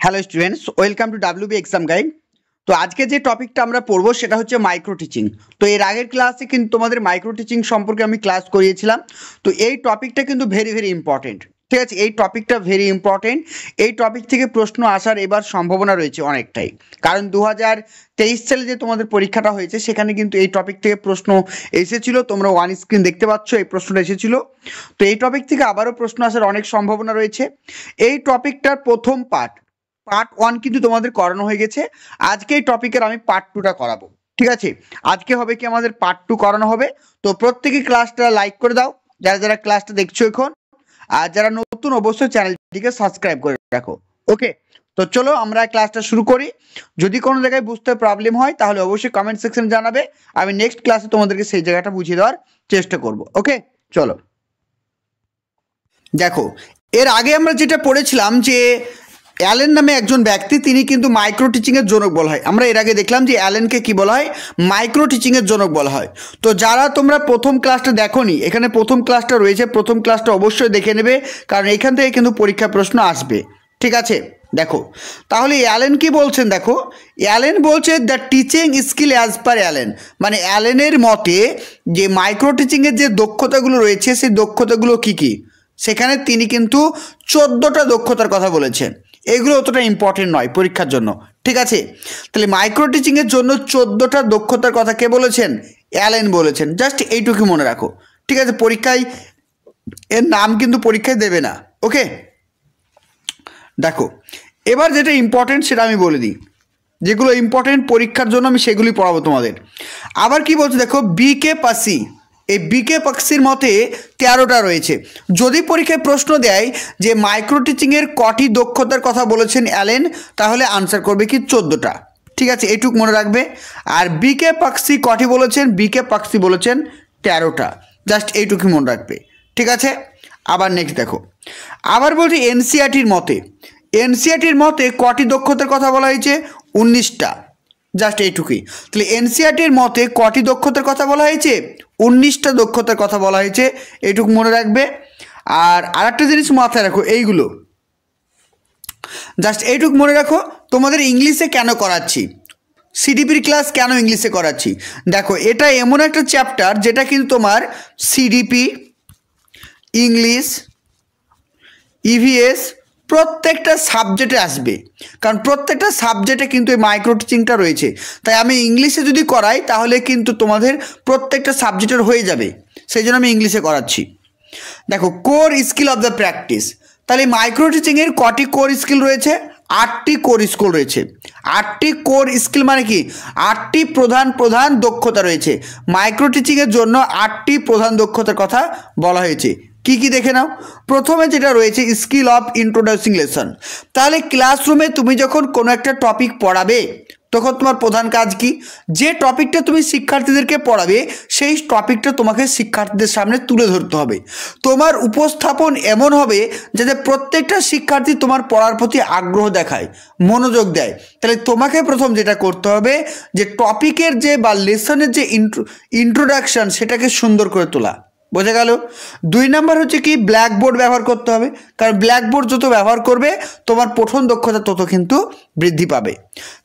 Hello students, welcome to WB exam guide. তো আজকে যে টপিকটা আমরা পড়বো সেটা হচ্ছে মাইক্রো টিচিং। তো এর আগের ক্লাসে কিন্তু তোমাদের মাইক্রো টিচিং সম্পর্কে আমি ক্লাস করিয়েছিলাম। তো এই টপিকটা কিন্তু ভেরি ভেরি ইম্পর্টেন্ট, ঠিক আছে? এই টপিকটা ভেরি ইম্পর্টেন্ট। এই টপিক থেকে প্রশ্ন আসার এবার সম্ভাবনা রয়েছে অনেকটাই, কারণ 2023 সালে যে তোমাদের পরীক্ষাটা হয়েছে সেখানে কিন্তু এই টপিক থেকে প্রশ্ন এসেছিল। তোমরা ওয়ান স্ক্রিন দেখতে পাচ্ছ, এই প্রশ্নটা এসেছিল। তো এই টপিক থেকে আবারও প্রশ্ন আসার অনেক সম্ভাবনা রয়েছে। এই টপিকটার প্রথম পার্ট 1 কিন্তু তোমাদের করানো হয়ে গেছে। আজকে এই টপিকের আমি পার্ট 2টা করাবো, ঠিক আছে? আজকে হবে কি আমাদের পার্ট 2 করানো হবে। তো প্রত্যেকে ক্লাসটা লাইক করে দাও যারা যারা ক্লাসটা দেখছো এখন, আর যারা নতুন অবশ্যই চ্যানেলটিকে সাবস্ক্রাইব করে রাখো। ওকে, তো চলো আমরা ক্লাসটা শুরু করি। যদি কোনো জায়গায় বুঝতে প্রবলেম হয় তাহলে অবশ্যই কমেন্ট সেকশনে জানাবে, আমি নেক্সট ক্লাসে তোমাদেরকে সেই জায়গাটা বুঝিয়ে দেওয়ার চেষ্টা করব। ওকে, চলো দেখো, এর আগে আমরা যেটা পড়েছিলাম যে অ্যালেন নামে একজন ব্যক্তি, তিনি কিন্তু মাইক্রো টিচিংয়ের জনক বলা হয়। আমরা এর আগে দেখলাম যে অ্যালেনকে কি বলা হয়, মাইক্রো টিচিংয়ের জনক বলা হয়। তো যারা তোমরা প্রথম ক্লাসটা দেখোনি, এখানে প্রথম ক্লাসটা রয়েছে, প্রথম ক্লাসটা অবশ্যই দেখে নেবে, কারণ এখান থেকে কিন্তু পরীক্ষা প্রশ্ন আসবে, ঠিক আছে? দেখো তাহলে অ্যালেন কি বলছেন, দেখো অ্যালেন বলছে the teaching skill as per Allen, মানে অ্যালেনের মতে যে মাইক্রো টিচিংয়ের যে দক্ষতাগুলো রয়েছে সেই দক্ষতাগুলো কি কি, সেখানে তিনি কিন্তু 14টা দক্ষতার কথা বলেছেন। এগুলো অতটা ইম্পর্টেন্ট নয় পরীক্ষার জন্য, ঠিক আছে? তাহলে মাইক্রো টিচিংয়ের জন্য 14টা দক্ষতার কথা কে বলেছেন? অ্যালেন বলেছেন। জাস্ট এইটুকু মনে রাখো, ঠিক আছে? পরীক্ষায় এর নাম কিন্তু পরীক্ষায় দেবে না। ওকে, দেখো এবার যেটা ইম্পর্টেন্ট সেটা আমি বলে দিই, যেগুলো ইম্পর্টেন্ট পরীক্ষার জন্য আমি সেগুলি পড়াবো তোমাদের। আবার কি বলছে দেখো, বিকে পাসি, এই বিকে পাক্সির মতে 13টা রয়েছে। যদি পরীক্ষায় প্রশ্ন দেয় যে মাইক্রো টিচিংয়ের কটি দক্ষতার কথা বলেছেন অ্যালেন, তাহলে আনসার করবে কি 14টা, ঠিক আছে? এইটুকু মনে রাখবে। আর বিকে পাক্সি কটি বলেছেন? বিকে পাক্সি বলেছেন 13টা, জাস্ট এইটুকু মনে রাখবে, ঠিক আছে? আবার নেক্সট দেখো, আবার বলছি এনসিইআরটির মতে, এনসিইআরটির মতে কটি দক্ষতার কথা বলা হয়েছে? 19টা, জাস্ট এইটুকুই। তাহলে এনসিইআরটির মতে কটি দক্ষতার কথা বলা হয়েছে? 19টা দক্ষতার কথা বলা হয়েছে, এইটুকু মনে রাখবে। আর আরেকটা জিনিস মাথায় রাখো, এইগুলো জাস্ট এইটুকু মনে রাখো, তোমাদের ইংলিশে কেন করাচ্ছি, সিডিপির ক্লাস কেন ইংলিশে করাচ্ছি। দেখো এটা এমন একটা চ্যাপ্টার যেটা কিন্তু তোমার সিডিপি, ইংলিশ, ইভিএস প্রত্যেকটা সাবজেক্টে আসবে, কারণ প্রত্যেকটা সাবজেক্টে কিন্তু এই মাইক্রো টিচিংটা রয়েছে। তাই আমি ইংলিশে যদি করাই তাহলে কিন্তু তোমাদের প্রত্যেকটা সাবজেক্টের হয়ে যাবে, সেই জন্য আমি ইংলিশে করাচ্ছি। দেখো core skill of the practice, তাহলে মাইক্রো টিচিংয়ের কটি কোর স্কিল রয়েছে? 8টি কোর স্কিল রয়েছে। 8টি কোর স্কিল মানে কি? 8টি প্রধান প্রধান দক্ষতা রয়েছে। মাইক্রো টিচিংয়ের জন্য 8টি প্রধান দক্ষতার কথা বলা হয়েছে। কি কি দেখে নাও। প্রথমে যেটা রয়েছে স্কিল অফ ইন্ট্রোডিউসিং লেসন, তাহলে ক্লাসরুমে তুমি যখন কোনো একটা টপিক পড়াবে তখন তোমার প্রধান কাজ কি? যে টপিকটা তুমি শিক্ষার্থীদেরকে পড়াবে সেই টপিকটা তোমাকে শিক্ষার্থীদের সামনে তুলে ধরতে হবে। তোমার উপস্থাপন এমন হবে যাতে প্রত্যেকটা শিক্ষার্থী তোমার পড়ার প্রতি আগ্রহ দেখায়, মনোযোগ দেয়। তাহলে তোমাকে প্রথম যেটা করতে হবে যে টপিকের যে বা লেসনের যে ইন্ট্রোডাকশন সেটাকে সুন্দর করে তোলা। বোঝা গেল? 2 নাম্বার হচ্ছে কি, ব্ল্যাকবোর্ড ব্যবহার করতে হবে, কারণ ব্ল্যাকবোর্ড যত ব্যবহার করবে তোমার পঠন দক্ষতা তত কিন্তু বৃদ্ধি পাবে।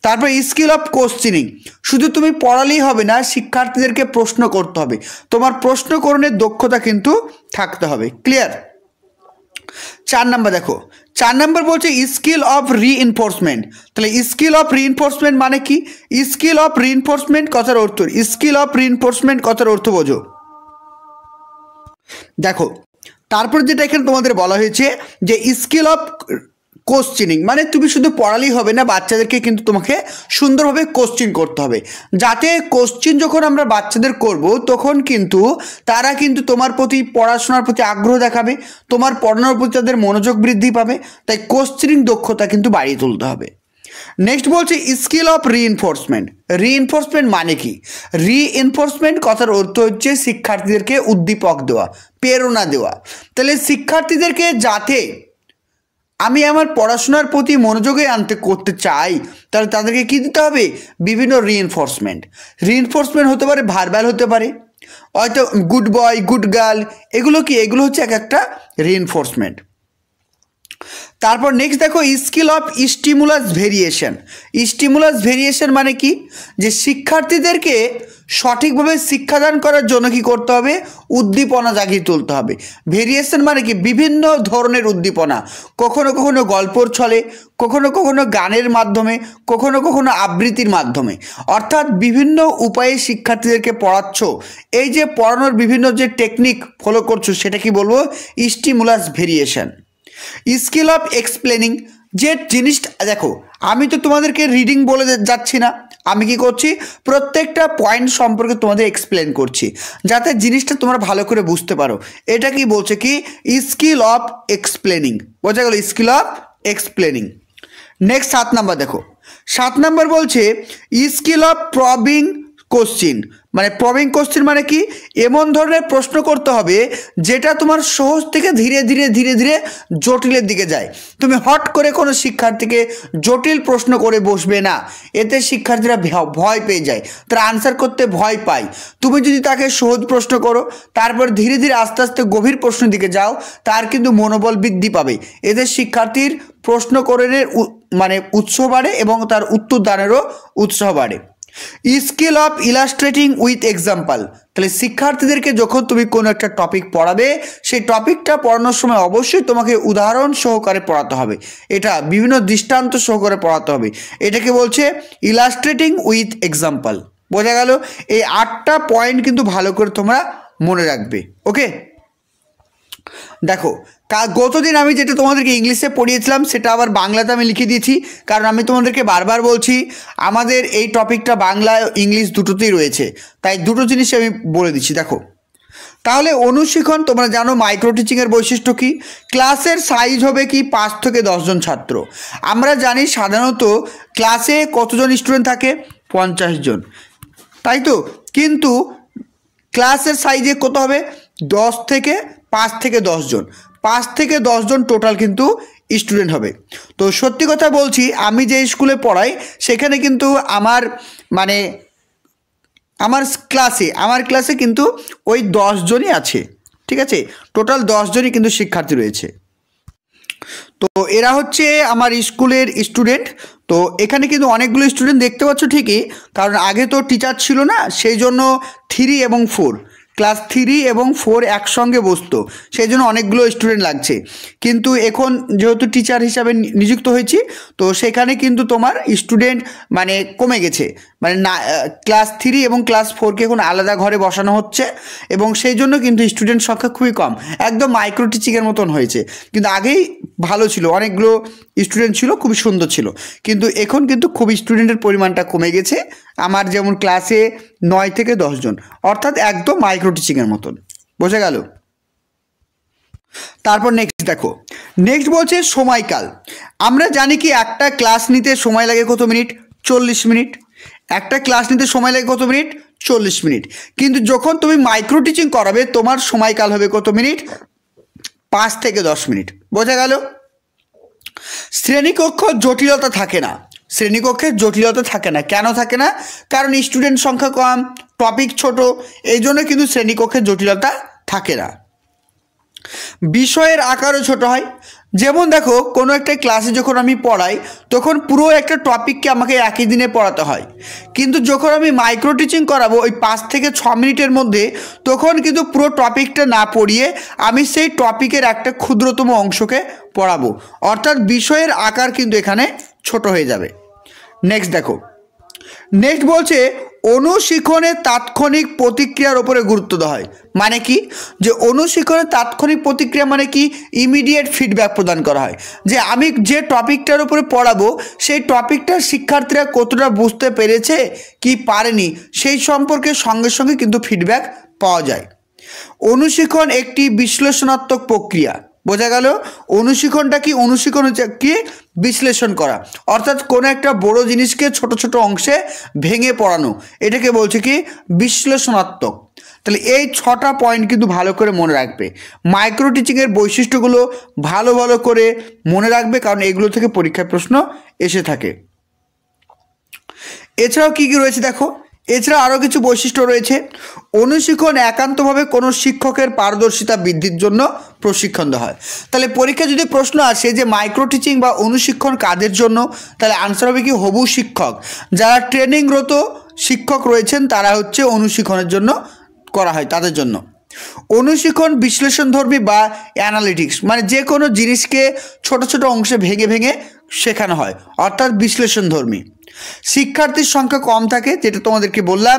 তারপর স্কিল অফ কোশ্চেনিং, শুধু তুমি পড়ালেই হবে না, শিক্ষার্থীদেরকে প্রশ্ন করতে হবে, তোমার প্রশ্নকরণের দক্ষতা কিন্তু থাকতে হবে। ক্লিয়ার? 4 নাম্বার দেখো, 4 নাম্বার বলছে স্কিল অফ রিইনফোর্সমেন্ট। তাহলে স্কিল অফ রিইনফোর্সমেন্ট মানে কি? স্কিল অফ রিইনফোর্সমেন্ট কথার অর্থ, স্কিল অফ রিইনফোর্সমেন্ট কথার অর্থ বোঝো। দেখো তারপর যেটা এখানে তোমাদের বলা হয়েছে যে স্কিল অফ কোশ্চেনিং, মানে তুমি শুধু পড়ালেই হবে না, বাচ্চাদেরকে কিন্তু তোমাকে সুন্দরভাবে কোশ্চেন করতে হবে, যাতে কোশ্চেন যখন আমরা বাচ্চাদের করব তখন কিন্তু তারা কিন্তু তোমার প্রতি, পড়াশোনার প্রতি আগ্রহ দেখাবে, তোমার পড়ানোর প্রতি তাদের মনোযোগ বৃদ্ধি পাবে। তাই কোশ্চেনিং দক্ষতা কিন্তু বাড়িয়ে তুলতে হবে। নেক্সট বলছে স্কিল অফ রিইনফোর্সমেন্ট। রিইনফোর্সমেন্ট মানে কি? রিইনফোর্সমেন্ট কথার অর্থ হচ্ছে শিক্ষার্থীদেরকে উদ্দীপক দেওয়া, প্রেরণা দেওয়া। তাহলে শিক্ষার্থীদেরকে যাতে আমি আমার পড়াশোনার প্রতি মনোযোগে করতে চাই, তাহলে তাদেরকে কি দিতে হবে? বিভিন্ন রিইনফোর্সমেন্ট। রিইনফোর্সমেন্ট হতে পারে ভার্বাল, হতে পারে হয়তো গুড বয়, গুড গার্ল, এগুলো কি? এগুলো হচ্ছে এক একটা রিইনফোর্সমেন্ট। তারপর নেক্সট দেখো skill of stimulus variation. Stimulus variation মানে কি, যে শিক্ষার্থীদেরকে সঠিকভাবে শিক্ষাদান করার জন্য কি করতে হবে, উদ্দীপনা জাগিয়ে তুলতে হবে। ভেরিয়েশন মানে কি, বিভিন্ন ধরনের উদ্দীপনা, কখনো কখনো গল্পর ছলে, কখনো কখনো গানের মাধ্যমে, কখনো কখনো আবৃত্তির মাধ্যমে, অর্থাৎ বিভিন্ন উপায়ে শিক্ষার্থীদেরকে পড়াচ্ছ। এই যে পড়ানোর বিভিন্ন যে টেকনিক ফলো করছো সেটা কি বলবো, stimulus variation. Skill of explaining, যে জিনিসটা দেখো আমি তো তোমাদেরকে রিডিং বলে যাচ্ছি না, আমি কি করছি, প্রত্যেকটা পয়েন্ট সম্পর্কে তোমাদের এক্সপ্লেন করছি যাতে জিনিসটা তোমরা ভালো করে বুঝতে পারো। এটা কি বলছে কি, স্কিল অফ এক্সপ্লেনিং, বোঝা গেল, skill of explaining. Next 7 number দেখো, 7 নাম্বার বলছে স্কিল অফ প্রবিং কোশ্চিন। মানে প্রবিং কোশ্চিন মানে কি, এমন ধরনের প্রশ্ন করতে হবে যেটা তোমার সহজ থেকে ধীরে ধীরে ধীরে ধীরে জটিলের দিকে যায়। তুমি হট করে কোনো শিক্ষার্থীকে জটিল প্রশ্ন করে বসবে না, এতে শিক্ষার্থীরা ভয় পেয়ে যায়, তারা আনসার করতে ভয় পায়। তুমি যদি তাকে সহজ প্রশ্ন করো, তারপর ধীরে ধীরে আস্তে আস্তে গভীর প্রশ্নের দিকে যাও, তার কিন্তু মনোবল বৃদ্ধি পাবে, এতে শিক্ষার্থীর প্রশ্ন করণের মানে উৎসাহ বাড়ে এবং তার উত্তর দানেরও উৎসাহ বাড়ে। স্কিল অফ ইলাস্ট্রেটিং উইথ এক্সাম্পল, তাহলে শিক্ষার্থীদেরকে যখন তুমি কোনো একটা টপিক পড়াবে, সেই টপিকটা পড়ানোর সময় অবশ্যই তোমাকে উদাহরণ সহকারে পড়াতে হবে, এটা বিভিন্ন দৃষ্টান্ত সহকারে পড়াতে হবে। এটাকে বলছে ইলাস্ট্রেটিং উইথ এক্সাম্পল। বোঝা গেল, এই 8টা পয়েন্ট কিন্তু ভালো করে তোমরা মনে রাখবে। ওকে, দেখো গতদিন আমি যেটা তোমাদেরকে ইংলিশে পড়িয়েছিলাম সেটা আবার বাংলাতে আমি লিখে দিয়েছি, কারণ আমি তোমাদেরকে বারবার বলছি আমাদের এই টপিকটা বাংলা ইংলিশ দুটোতেই রয়েছে, তাই দুটো জিনিস আমি বলে দিচ্ছি। দেখো তাহলে অনুশীলন, তোমরা জানো মাইক্রো টিচিংয়ের বৈশিষ্ট্য কি, ক্লাসের সাইজ হবে কি 5 থেকে 10 জন ছাত্র। আমরা জানি সাধারণত ক্লাসে কতজন স্টুডেন্ট থাকে, 50 জন, তাই তো, কিন্তু ক্লাসের সাইজে কত হবে, 5 থেকে 10 জন, 5 থেকে 10 জন টোটাল কিন্তু স্টুডেন্ট হবে। তো সত্যি কথা বলছি, আমি যে স্কুলে পড়াই সেখানে কিন্তু আমার ক্লাসে কিন্তু ওই 10 জনই আছে, ঠিক আছে, টোটাল 10 জনই কিন্তু শিক্ষার্থী রয়েছে। তো এরা হচ্ছে আমার স্কুলের স্টুডেন্ট। তো এখানে কিন্তু অনেকগুলো স্টুডেন্ট দেখতে পাচ্ছ ঠিকই, কারণ আগে তো টিচার ছিল না, সেই জন্য 3 এবং 4, ক্লাস 3 এবং 4 একসঙ্গে বসতো, সেই জন্য অনেকগুলো স্টুডেন্ট লাগছে। কিন্তু এখন যেহেতু টিচার হিসাবে নিযুক্ত হয়েছি, তো সেখানে কিন্তু তোমার স্টুডেন্ট কমে গেছে, না, ক্লাস 3 এবং ক্লাস 4কে এখন আলাদা ঘরে বসানো হচ্ছে, এবং সেই জন্য কিন্তু স্টুডেন্ট সংখ্যা খুবই কম, একদম মাইক্রো টিচিংয়ের মতন হয়েছে। কিন্তু আগেই ভালো ছিল, অনেকগুলো স্টুডেন্ট ছিল, খুবই সুন্দর ছিল, কিন্তু এখন কিন্তু খুব স্টুডেন্টের পরিমাণটা কমে গেছে। আমার যেমন ক্লাসে 9 থেকে 10 জন, অর্থাৎ একদম মাইক্রো টিচিংয়ের মতন। বোঝা গেল? তারপর নেক্সট দেখো, নেক্সট বলছে সময়কাল। আমরা জানি কি একটা ক্লাস নিতে সময় লাগে কত মিনিট, 40 মিনিট। একটা ক্লাস নিতে সময় লাগে কত মিনিট, 40 মিনিট। কিন্তু যখন তুমি মাইক্রো টিচিং করাবে তোমার সময়কাল হবে কত মিনিট, 5 থেকে 10 মিনিট। বোঝা গেল? শ্রেণীকক্ষ জটিলতা থাকে না, শ্রেণীকক্ষের জটিলতা থাকে না। কেন থাকে না? কারণ স্টুডেন্ট সংখ্যা কম, টপিক ছোট, এই জন্য কিন্তু শ্রেণীকক্ষের জটিলতা থাকে না। বিষয়ের আকারও ছোট হয়। যেমন দেখো, কোনো একটা ক্লাসে যখন আমি পড়াই তখন পুরো একটা টপিককে আমাকে একই দিনে পড়াতে হয়, কিন্তু যখন আমি মাইক্রো টিচিং করাবো ওই 5 থেকে 6 মিনিটের মধ্যে, তখন কিন্তু পুরো টপিকটা না পড়িয়ে আমি সেই টপিকের একটা ক্ষুদ্রতম অংশকে পড়াবো, অর্থাৎ বিষয়ের আকার কিন্তু এখানে ছোট হয়ে যাবে। নেক্সট দেখো, নেক্সট বলছে অনুশীলনের তাৎক্ষণিক প্রতিক্রিয়ার উপরে গুরুত্ব দেওয়া হয়। মানে কি, যে অনুশীলনের তাৎক্ষণিক প্রতিক্রিয়া মানে কি, ইমিডিয়েট ফিডব্যাক প্রদান করা হয়, যে আমি যে টপিকটার উপরে পড়াবো সেই টপিকটা শিক্ষার্থীরা কতটা বুঝতে পেরেছে কি পারেনি সেই সম্পর্কে সঙ্গে সঙ্গে কিন্তু ফিডব্যাক পাওয়া যায়। অনুশীলন একটি বিশ্লেষণাত্মক প্রক্রিয়া। বোঝা গেল? অনুশীলনটা কি, অনুশীলন হচ্ছে কি, বিশ্লেষণ করা, অর্থাৎ কোনো একটা বড় জিনিসকে ছোট ছোট অংশে ভেঙে পড়ানো, এটাকে বলছে কি বিশ্লেষণাত্মক। তাহলে এই 6টা পয়েন্ট কিন্তু ভালো করে মনে রাখবে। মাইক্রো টিচিংয়ের বৈশিষ্ট্যগুলো ভালো ভালো করে মনে রাখবে, কারণ এগুলো থেকে পরীক্ষায় প্রশ্ন এসে থাকে। এছাড়াও কি কি রয়েছে দেখো, এছাড়া আরও কিছু বৈশিষ্ট্য রয়েছে। অনুশীলন একান্তভাবে কোনো শিক্ষকের পারদর্শিতা বৃদ্ধির জন্য প্রশিক্ষণ দেওয়া হয়। তাহলে পরীক্ষায় যদি প্রশ্ন আসে যে মাইক্রো টিচিং বা অনুশিক্ষণ কাদের জন্য, তাহলে আনসার হবে কি হবু শিক্ষক। যারা ট্রেনিংরত শিক্ষক রয়েছেন তারা হচ্ছে অনুশীলনের জন্য করা হয়, তাদের জন্য। অনুশীলন বিশ্লেষণধর্মী বা অ্যানালিটিক্স, মানে যে কোনো জিনিসকে ছোট ছোট অংশে ভেঙে ভেঙে শেখানো হয়, অর্থাৎ বিশ্লেষণধর্মী। শিক্ষার্থীর সংখ্যা কম থাকে, যেটা তোমাদেরকে বললাম,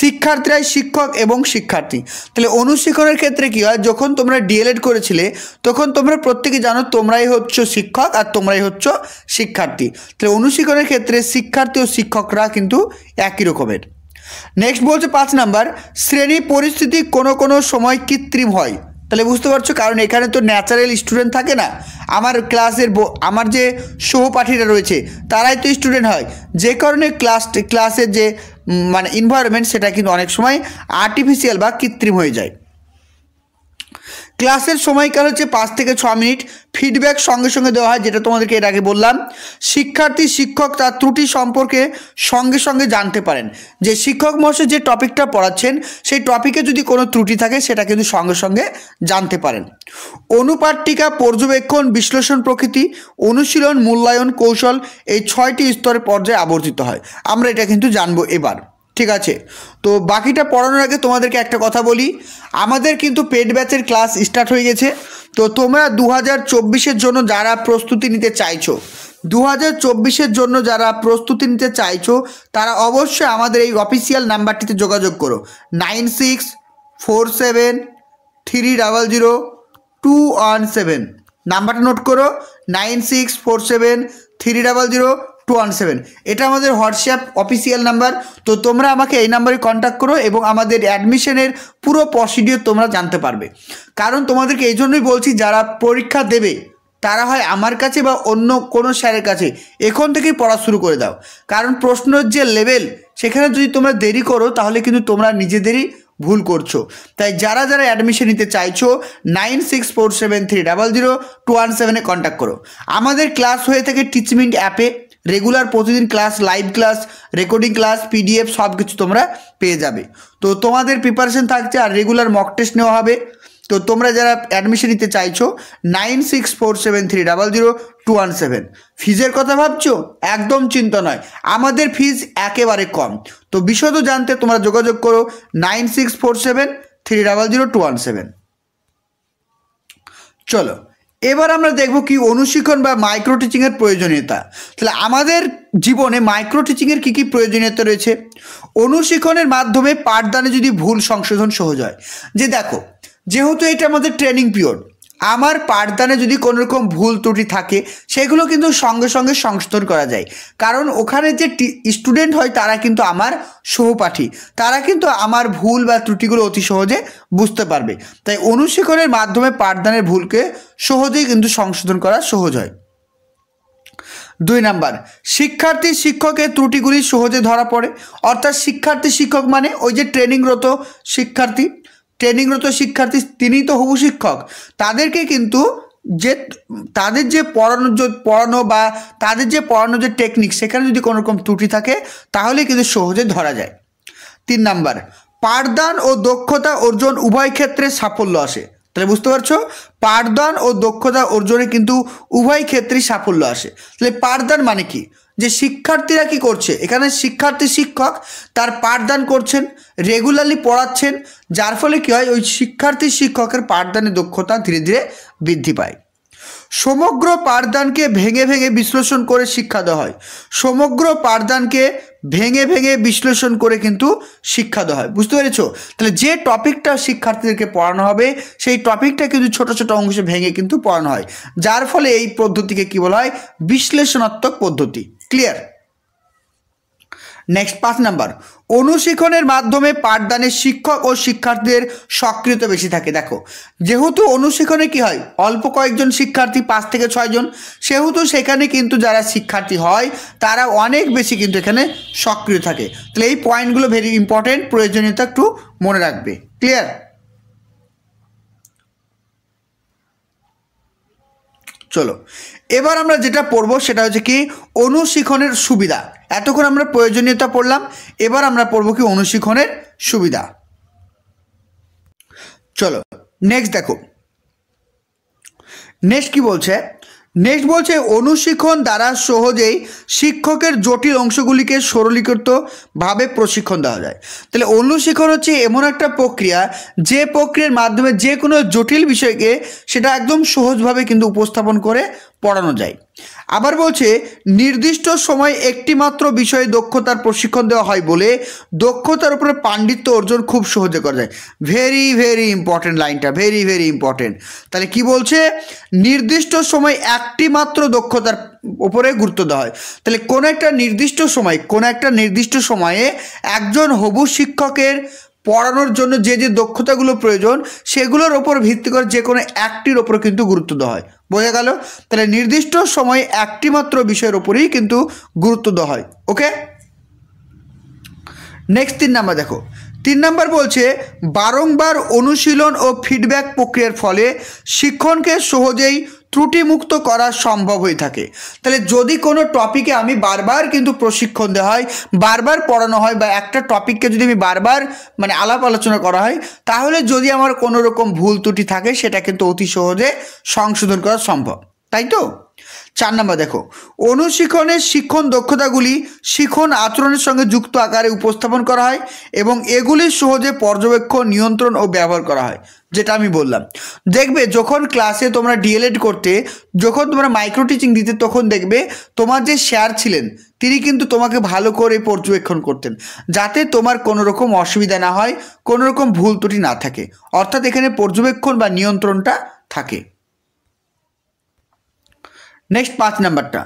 শিক্ষার্থীরাই শিক্ষক এবং শিক্ষার্থী। তাহলে অনুশীলনের ক্ষেত্রে কী হয়, যখন তোমরা ডিএলএড করেছিলে তখন তোমরা প্রত্যেকে জানো তোমরাই হচ্ছ শিক্ষক আর তোমরাই হচ্ছ শিক্ষার্থী। তাহলে অনুশীলনের ক্ষেত্রে শিক্ষার্থী ও শিক্ষকরা কিন্তু একই রকমের। নেক্সট বলছে 5 নাম্বার, শ্রেণী পরিস্থিতি কোনো কোনো সময় কৃত্রিম হয়। তাহলে বুঝতে পারছো, কারণ এখানে তো ন্যাচারাল স্টুডেন্ট থাকে না, আমার ক্লাসের আমার যে সহপাঠীরা রয়েছে তারাই তো স্টুডেন্ট হয়, যে কারণে ক্লাসের যে মানে এনভায়রনমেন্ট সেটা কিন্তু অনেক সময় আর্টিফিশিয়াল বা কৃত্রিম হয়ে যায়। ক্লাসের সময়কাল হচ্ছে 5 থেকে 6 মিনিট। ফিডব্যাক সঙ্গে সঙ্গে দেওয়া হয়, যেটা তোমাদেরকে এর আগে বললাম। শিক্ষার্থী শিক্ষক তার ত্রুটি সম্পর্কে সঙ্গে সঙ্গে জানতে পারেন, যে শিক্ষক মহাশয় যে টপিকটা পড়াচ্ছেন সেই টপিকে যদি কোনো ত্রুটি থাকে সেটা কিন্তু সঙ্গে সঙ্গে জানতে পারেন। অনুপাঠিকা, পর্যবেক্ষণ, বিশ্লেষণ প্রকৃতি, অনুশীলন, মূল্যায়ন, কৌশল, এই 6টি স্তরের পর্যায়ে আবর্তিত হয়। আমরা এটা কিন্তু জানবো এবার, ঠিক আছে। তো বাকিটা পড়ানোর আগে তোমাদেরকে একটা কথা বলি, আমাদের কিন্তু পেড ব্যাচের ক্লাস স্টার্ট হয়ে গেছে। তো তোমরা 2024-এর জন্য যারা প্রস্তুতি নিতে চাইছো, 2024-এর জন্য যারা প্রস্তুতি নিতে চাইছো তারা অবশ্যই আমাদের এই অফিসিয়াল নাম্বারটিতে যোগাযোগ করো, 9647300217। নাম্বারটা নোট করো, 9647300217। এটা আমাদের হোয়াটসঅ্যাপ অফিসিয়াল নাম্বার। তো তোমরা আমাকে এই নাম্বারে কন্ট্যাক্ট করো এবং আমাদের অ্যাডমিশনের পুরো প্রসিডিওর তোমরা জানতে পারবে। কারণ তোমাদেরকে এই জন্যই বলছি, যারা পরীক্ষা দেবে তারা হয় আমার কাছে বা অন্য কোনো স্যারের কাছে এখন থেকেই পড়া শুরু করে দাও। কারণ প্রশ্নের যে লেভেল, সেখানে যদি তোমরা দেরি করো তাহলে কিন্তু তোমরা নিজেদেরই ভুল করছো। তাই যারা যারা অ্যাডমিশন নিতে চাইছো 9647300217-এ কন্ট্যাক্ট করো। আমাদের ক্লাস হয়ে থাকে টিচমিন্ট অ্যাপে, রেগুলার প্রতিদিন class, live class, recording class, PDF সব কিছু তোমরা পেয়ে যাবে। তো তোমাদের প্রিপারেশন থাকছে আর রেগুলার মক টেস্ট নেওয়া হবে। তো তোমরা যারা অ্যাডমিশন নিতে চাইছো 9647300217। ফিজের কথা ভাবছো? একদম চিন্তা নয়, আমাদের ফিজ একেবারে কম। তো বিশদ জানতে তোমরা যোগাযোগ করো 9647300217। চলো এবার আমরা দেখব কি অনুশীলন বা মাইক্রো টিচিংয়ের প্রয়োজনীয়তা। তাহলে আমাদের জীবনে মাইক্রো টিচিংয়ের কী কী প্রয়োজনীয়তা রয়েছে। অনুশীলনের মাধ্যমে পাঠদানে যদি ভুল সংশোধন সহজ হয়, যে দেখো যেহেতু এটা আমাদের ট্রেনিং পিরিয়ড, আমার পাঠদানে যদি কোনো রকম ভুল ত্রুটি থাকে সেগুলো কিন্তু সঙ্গে সঙ্গে সংশোধন করা যায়। কারণ ওখানে যে স্টুডেন্ট হয় তারা কিন্তু আমার সহপাঠী, তারা কিন্তু আমার ভুল বা ত্রুটিগুলো অতি সহজে বুঝতে পারবে। তাই অনুশীলনের মাধ্যমে পাঠদানের ভুলকে সহজেই কিন্তু সংশোধন করা সহজ হয়। 2 নাম্বার, শিক্ষার্থী শিক্ষকের ত্রুটিগুলি সহজে ধরা পড়ে। অর্থাৎ শিক্ষার্থী শিক্ষক মানে ওই যে ট্রেনিংরত শিক্ষার্থী, তিনিই তো হবু শিক্ষক। তাদেরকে কিন্তু তাদের যে পড়ানো বা তাদের যে পড়ানোর যে টেকনিক, সেখানে যদি কোনো রকম ত্রুটি থাকে তাহলে কিন্তু সহজে ধরা যায়। 3 নাম্বার, পাঠদান ও দক্ষতা অর্জন উভয় ক্ষেত্রে সাফল্য আসে। তাহলে বুঝতে পারছো, পাঠদান ও দক্ষতা অর্জনে কিন্তু উভয় ক্ষেত্রেই সাফল্য আসে। তাহলে পাঠদান মানে কি, যে শিক্ষার্থীরা কি করছে, এখানে শিক্ষার্থী শিক্ষক তার পাঠদান করছেন, রেগুলারলি পড়াচ্ছেন, যার ফলে কী হয়, ওই শিক্ষার্থী শিক্ষকের পাঠদানের দক্ষতা ধীরে ধীরে বৃদ্ধি পায়। সমগ্র পাঠদানকে ভেঙে ভেঙে বিশ্লেষণ করে শিক্ষা দেওয়া হয়। সমগ্র পাঠদানকে ভেঙে ভেঙে বিশ্লেষণ করে কিন্তু শিক্ষা দেওয়া হয়। বুঝতে পেরেছো? তাহলে যে টপিকটা শিক্ষার্থীদেরকে পড়ানো হবে সেই টপিকটা কিন্তু ছোট ছোট অংশে ভেঙে কিন্তু পড়ানো হয়, যার ফলে এই পদ্ধতিকে কী বলা হয়, বিশ্লেষণাত্মক পদ্ধতি। ক্লিয়ার? নেক্সট 5 নাম্বার, অনুশীলনের মাধ্যমে পাঠদানে শিক্ষক ও শিক্ষার্থীদের সক্রিয়তা বেশি থাকে। দেখো যেহেতু অনুশীলনে কি হয়, অল্প কয়েকজন শিক্ষার্থী 5 থেকে 6 জন, সেহেতু সেখানে কিন্তু যারা শিক্ষার্থী হয় তারা অনেক বেশি কিন্তু এখানে সক্রিয় থাকে। তাহলে এই পয়েন্টগুলো ভেরি ইম্পর্টেন্ট, প্রয়োজনীয়তা একটু মনে রাখবে। ক্লিয়ার? চলো এবার আমরা যেটা পড়বো সেটা হচ্ছে কি অনুশীলনের সুবিধা। এতক্ষণ আমরা প্রয়োজনীয়তা পড়লাম, এবার আমরা পড়বো কি অনুশীলনের সুবিধা। চলো নেক্সট দেখো, নেক্সট কি বলছে, নেক্সট বলছে অনুশীলন দ্বারা সহজেই শিক্ষকের জটিল অংশগুলিকে সরলীকৃতভাবে প্রশিক্ষণ দেওয়া যায়। তাহলে অনুশীলন হচ্ছে এমন একটা প্রক্রিয়া যে প্রক্রিয়ার মাধ্যমে যে কোনো জটিল বিষয়কে সেটা একদম সহজভাবে কিন্তু উপস্থাপন করে পড়ানো যায়। আবার বলছে নির্দিষ্ট সময় একটি মাত্র বিষয়ে দক্ষতার প্রশিক্ষণ দেওয়া হয় বলে দক্ষতার উপরে পাণ্ডিত্য অর্জন খুব সহজে করা যায়। ভেরি ভেরি ইম্পর্টেন্ট লাইনটা, ভেরি ভেরি ইম্পর্টেন্ট। তাহলে কি বলছে, নির্দিষ্ট সময় একটি মাত্র দক্ষতার উপরে গুরুত্ব দেওয়া হয়। তাহলে কোনো একটা নির্দিষ্ট সময়ে একজন হবু শিক্ষকের পড়ানোর জন্য যে যে দক্ষতাগুলো প্রয়োজন সেগুলোর ওপর ভিত্তি করে যে কোনো একটির ওপর কিন্তু গুরুত্ব দেওয়া হয়। বোঝা গেল? তাহলে নির্দিষ্ট সময়ে একটি মাত্র বিষয়ের ওপরেই কিন্তু গুরুত্ব দেওয়া হয়। ওকে, নেক্সট 3 নাম্বার দেখো। 3 নাম্বার বলছে বারংবার অনুশীলন ও ফিডব্যাক প্রক্রিয়ার ফলে শিক্ষণকে সহজেই ত্রুটিমুক্ত করা সম্ভব হয়ে থাকে। তাহলে যদি কোনো টপিকে আমি বারবার কিন্তু প্রশিক্ষণ দেওয়া হয়, বারবার পড়ানো হয়, বা একটা টপিককে যদি আমি বারবার আলাপ আলোচনা করা হয়, তাহলে যদি আমার কোনো রকম ভুল ত্রুটি থাকে সেটা কিন্তু অতি সহজে সংশোধন করা সম্ভব, তাই তো? 4 নাম্বার দেখো, অনুশীলনের শিক্ষণ দক্ষতাগুলি শিক্ষণ আচরণের সঙ্গে যুক্ত আকারে উপস্থাপন করা হয় এবং এগুলি সহজে পর্যবেক্ষণ, নিয়ন্ত্রণ ও ব্যবহার করা হয়। যেটা আমি বললাম, দেখবে যখন ক্লাসে তোমরা ডিএলএড করতে, যখন তোমরা মাইক্রো টিচিং দিতে, তখন দেখবে তোমার যে স্যার ছিলেন তিনি কিন্তু তোমাকে ভালো করে পর্যবেক্ষণ করতেন, যাতে তোমার কোনো রকম অসুবিধা না হয়, কোনো রকম ভুল ত্রুটি না থাকে। অর্থাৎ এখানে পর্যবেক্ষণ বা নিয়ন্ত্রণটা থাকে। নেক্সট 5 নাম্বারটা,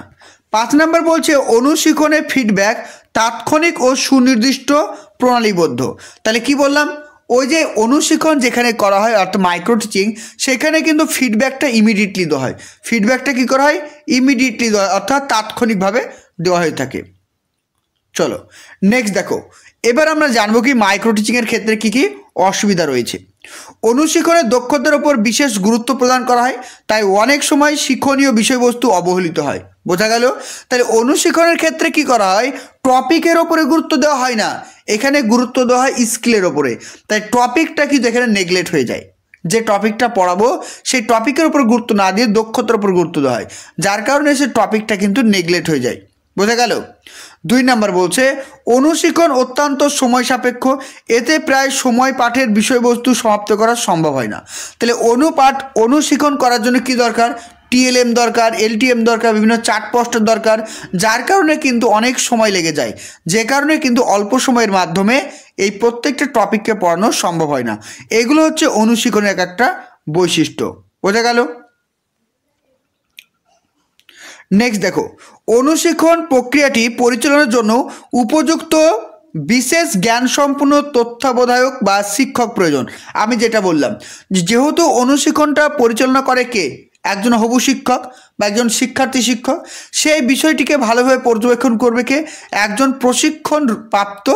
5 নাম্বার বলছে অনুশীলনের ফিডব্যাক তাৎক্ষণিক ও সুনির্দিষ্ট প্রণালীবদ্ধ। তাহলে কি বললাম, ওই যে অনুশীলন যেখানে করা হয় অর্থাৎ মাইক্রো টিচিং, সেখানে কিন্তু ফিডব্যাকটা ইমিডিয়েটলি দেওয়া হয়। ফিডব্যাকটা কী করা হয়, ইমিডিয়েটলি দেওয়া হয়, অর্থাৎ তাৎক্ষণিকভাবে দেওয়া হয়ে থাকে। চলো নেক্সট দেখো, এবার আমরা জানবো কি মাইক্রো টিচিংয়ের ক্ষেত্রে কী কী অসুবিধা রয়েছে। অনুশীলনের দক্ষতার উপর বিশেষ গুরুত্ব প্রদান করা হয়, তাই অনেক সময় শিক্ষণীয় বিষয়বস্তু অবহেলিত হয়। বোঝা গেল? তাহলে অনুশীলনের ক্ষেত্রে কি করা হয়, টপিকের ওপরে গুরুত্ব দেওয়া হয় না, এখানে গুরুত্ব দেওয়া হয় স্কিলের ওপরে। তাই টপিকটা কিন্তু এখানে নেগলেক্ট হয়ে যায়। যে টপিকটা পড়াবো সেই টপিকের উপর গুরুত্ব না দিয়ে দক্ষতার উপর গুরুত্ব দেওয়া হয়, যার কারণে সে টপিকটা কিন্তু নেগলেক্ট হয়ে যায়। বোঝা গেল? 2 নাম্বার বলছে অনুশীলন অত্যন্ত সময় সাপেক্ষ, এতে প্রায় সময় পাঠের বিষয়বস্তু সমাপ্ত করা সম্ভব হয় না। তাহলে অনুশীলন করার জন্য কি দরকার, টিএলএম দরকার, এলটিএম দরকার, বিভিন্ন চার্ট পোস্টার দরকার, যার কারণে কিন্তু অনেক সময় লেগে যায়, যে কারণে কিন্তু অল্প সময়ের মাধ্যমে এই প্রত্যেকটা টপিককে পড়ানো সম্ভব হয় না। এগুলো হচ্ছে অনুশীলনের এক একটা বৈশিষ্ট্য। বোঝা গেল? নেক্সট দেখো, অনুশীলন প্রক্রিয়াটি পরিচালনার জন্য উপযুক্ত বিশেষ জ্ঞানসম্পন্ন তত্ত্বাবধায়ক বা শিক্ষক প্রয়োজন। আমি যেটা বললাম, যেহেতু অনুশীলনটা পরিচালনা করে কে, একজন হবু শিক্ষক বা একজন শিক্ষার্থী শিক্ষক, সেই বিষয়টিকে ভালোভাবে পর্যবেক্ষণ করবে কে, একজন প্রশিক্ষণ প্রাপ্ত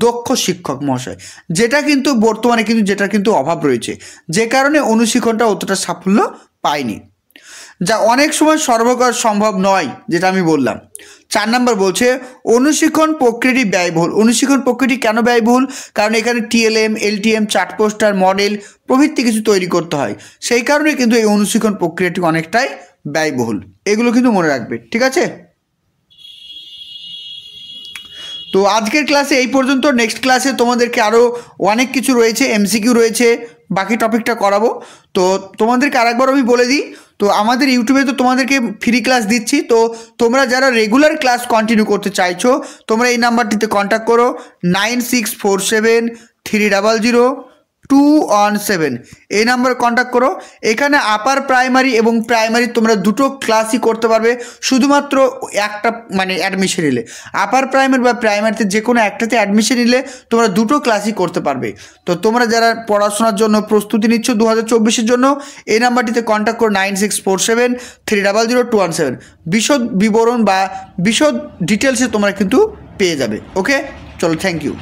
দক্ষ শিক্ষক মহাশয়, যেটা কিন্তু বর্তমানে যেটা কিন্তু অভাব রয়েছে, যে কারণে অনুশীলনটা অতটা সাফল্য পায়নি, যা অনেক সময় সর্বকার সম্ভব নয়, যেটা আমি বললাম। 4 নাম্বার বলছে অনুশীলন প্রক্রিয়াটি ব্যয়বহুল। অনুশীলন প্রক্রিয়াটি কেন ব্যয়বহুল, কারণ এখানে TLM, LTM, chart poster, model প্রভৃতি কিছু তৈরি করতে হয়, সেই কারণে কিন্তু এই অনুশীলন প্রক্রিয়াটি অনেকটাই ব্যয়বহুল। এগুলো কিন্তু মনে রাখবে, ঠিক আছে? তো আজকের ক্লাসে এই পর্যন্ত। নেক্সট ক্লাসে তোমাদেরকে আরও অনেক কিছু রয়েছে, এমসিকিউ রয়েছে, বাকি টপিকটা করাবো। তো তোমাদেরকে আরেকবার আমি বলে দিই, তো আমাদের ইউটিউবে তো তোমাদেরকে ফ্রি ক্লাস দিচ্ছি, তো তোমরা যারা রেগুলার ক্লাস কন্টিনিউ করতে চাইছো তোমরা এই নাম্বারটিতে কন্ট্যাক্ট করো, 9647300217, এই নাম্বারে কন্ট্যাক্ট করো। এখানে আপার প্রাইমারি এবং প্রাইমারি তোমরা দুটো ক্লাসই করতে পারবে, শুধুমাত্র একটা অ্যাডমিশন নিলে। আপার প্রাইমারি বা প্রাইমারিতে যে কোনো একটাতে অ্যাডমিশন নিলে তোমরা দুটো ক্লাসই করতে পারবে। তো তোমরা যারা পড়াশোনার জন্য প্রস্তুতি নিচ্ছ 2024-এর জন্য, এই নাম্বারটিতে কন্ট্যাক্ট করো, 9647300217। বিশদ বিবরণ বা বিশদ ডিটেলসে তোমরা কিন্তু পেয়ে যাবে। ওকে, চলো, থ্যাংক ইউ।